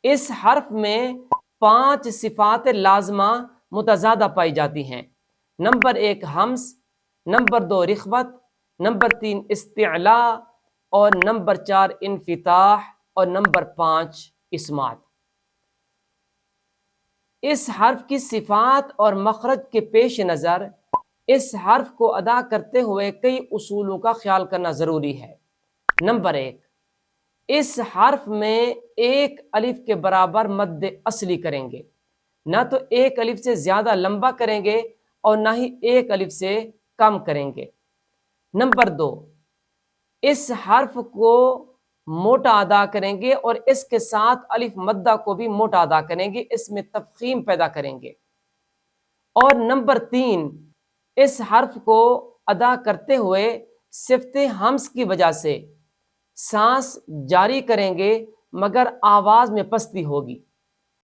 اس حرف میں 5 صفات لازمہ متضادہ پائی جاتی ہیں۔ نمبر 1 ہمز، نمبر 2 رخوت، نمبر 3 استعلاء، اور نمبر 4 انفتاح، اور نمبر 5 اسمات۔ اس حرف کی صفات اور مخرج کے پیش نظر اس حرف کو ادا کرتے ہوئے کئی اصولوں کا خیال کرنا ضروری ہے۔ نمبر 1، اس حرف میں ایک الف کے برابر مد اصلی کریں گے، نہ تو ایک الف سے زیادہ لمبا کریں گے اور نہ ہی ایک الف سے کم کریں گے۔ نمبر 2، اس حرف کو موٹا ادا کریں گے اور اس کے ساتھ الف مدہ کو بھی موٹا ادا کریں گے، اس میں تفخیم پیدا کریں گے۔ اور نمبر 3، اس حرف کو ادا کرتے ہوئے صفت ہمز کی وجہ سے سانس جاری کریں گے مگر آواز میں پستی ہوگی۔